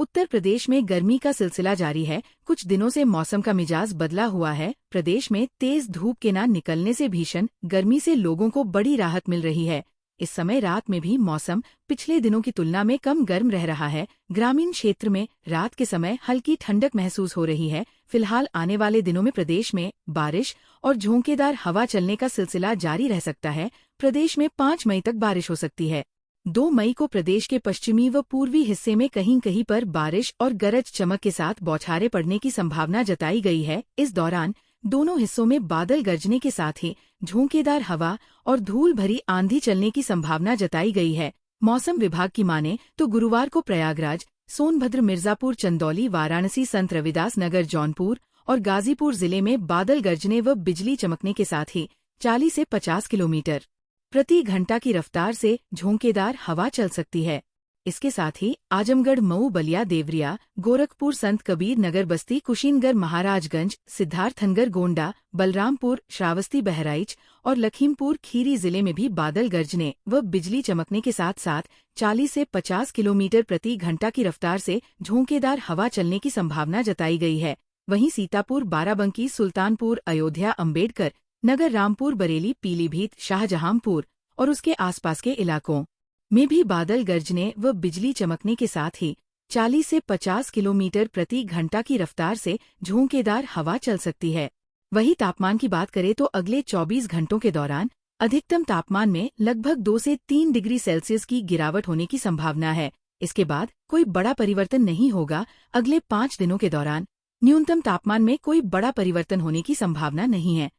उत्तर प्रदेश में गर्मी का सिलसिला जारी है। कुछ दिनों से मौसम का मिजाज बदला हुआ है। प्रदेश में तेज धूप के न निकलने से भीषण गर्मी से लोगों को बड़ी राहत मिल रही है। इस समय रात में भी मौसम पिछले दिनों की तुलना में कम गर्म रह रहा है। ग्रामीण क्षेत्र में रात के समय हल्की ठंडक महसूस हो रही है। फिलहाल आने वाले दिनों में प्रदेश में बारिश और झोंकेदार हवा चलने का सिलसिला जारी रह सकता है। प्रदेश में 5 मई तक बारिश हो सकती है। 2 मई को प्रदेश के पश्चिमी व पूर्वी हिस्से में कहीं कहीं पर बारिश और गरज चमक के साथ बौछारें पड़ने की संभावना जताई गई है। इस दौरान दोनों हिस्सों में बादल गरजने के साथ ही झोंकेदार हवा और धूल भरी आंधी चलने की संभावना जताई गई है। मौसम विभाग की माने तो गुरुवार को प्रयागराज, सोनभद्र, मिर्जापुर, चंदौली, वाराणसी, संत रविदास नगर, जौनपुर और गाजीपुर जिले में बादल गरजने व बिजली चमकने के साथ ही 40 से 50 किलोमीटर प्रति घंटा की रफ्तार से झोंकेदार हवा चल सकती है। इसके साथ ही आजमगढ़, मऊ, बलिया, देवरिया, गोरखपुर, संत कबीर नगर, बस्ती, कुशीनगर, महाराजगंज, सिद्धार्थनगर, गोंडा, बलरामपुर, श्रावस्ती, बहराइच और लखीमपुर खीरी जिले में भी बादल गरजने व बिजली चमकने के साथ साथ 40 से 50 किलोमीटर प्रति घंटा की रफ्तार से झोंकेदार हवा चलने की संभावना जताई गई है। वहीं सीतापुर, बाराबंकी, सुल्तानपुर, अयोध्या, अम्बेडकर नगर, रामपुर, बरेली, पीलीभीत, शाहजहांपुर और उसके आसपास के इलाकों में भी बादल गरजने व बिजली चमकने के साथ ही 40 से 50 किलोमीटर प्रति घंटा की रफ्तार से झोंकेदार हवा चल सकती है। वहीं तापमान की बात करें तो अगले 24 घंटों के दौरान अधिकतम तापमान में लगभग 2 से 3 डिग्री सेल्सियस की गिरावट होने की संभावना है। इसके बाद कोई बड़ा परिवर्तन नहीं होगा। अगले 5 दिनों के दौरान न्यूनतम तापमान में कोई बड़ा परिवर्तन होने की संभावना नहीं है।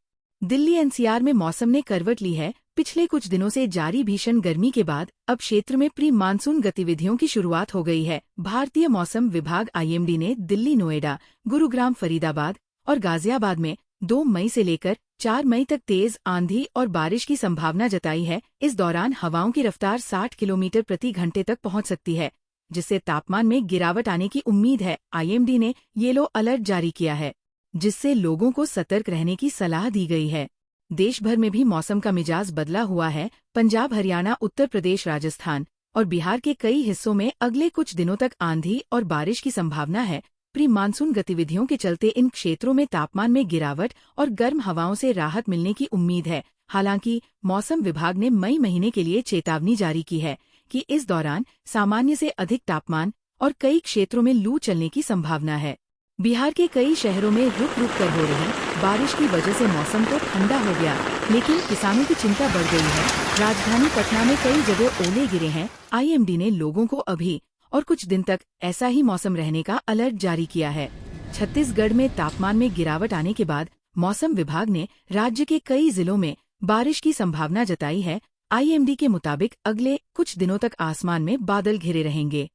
दिल्ली एनसीआर में मौसम ने करवट ली है। पिछले कुछ दिनों से जारी भीषण गर्मी के बाद अब क्षेत्र में प्री मानसून गतिविधियों की शुरुआत हो गई है। भारतीय मौसम विभाग आईएमडी ने दिल्ली, नोएडा, गुरुग्राम, फरीदाबाद और गाजियाबाद में 2 मई से लेकर 4 मई तक तेज आंधी और बारिश की संभावना जताई है। इस दौरान हवाओं की रफ्तार 60 किलोमीटर प्रति घंटे तक पहुंच सकती है, जिससे तापमान में गिरावट आने की उम्मीद है। आईएमडी ने येलो अलर्ट जारी किया है, जिससे लोगों को सतर्क रहने की सलाह दी गई है। देश भर में भी मौसम का मिजाज बदला हुआ है। पंजाब, हरियाणा, उत्तर प्रदेश, राजस्थान और बिहार के कई हिस्सों में अगले कुछ दिनों तक आंधी और बारिश की संभावना है। प्री मानसून गतिविधियों के चलते इन क्षेत्रों में तापमान में गिरावट और गर्म हवाओं से राहत मिलने की उम्मीद है। हालांकि मौसम विभाग ने मई महीने के लिए चेतावनी जारी की है कि इस दौरान सामान्य से अधिक तापमान और कई क्षेत्रों में लू चलने की संभावना है। बिहार के कई शहरों में रुक रुक कर हो रही बारिश की वजह से मौसम तो ठंडा हो गया, लेकिन किसानों की चिंता बढ़ गई है। राजधानी पटना में कई जगह ओले गिरे हैं। आईएमडी ने लोगों को अभी और कुछ दिन तक ऐसा ही मौसम रहने का अलर्ट जारी किया है। छत्तीसगढ़ में तापमान में गिरावट आने के बाद मौसम विभाग ने राज्य के कई जिलों में बारिश की संभावना जताई है। आईएमडी के मुताबिक अगले कुछ दिनों तक आसमान में बादल घिरे रहेंगे।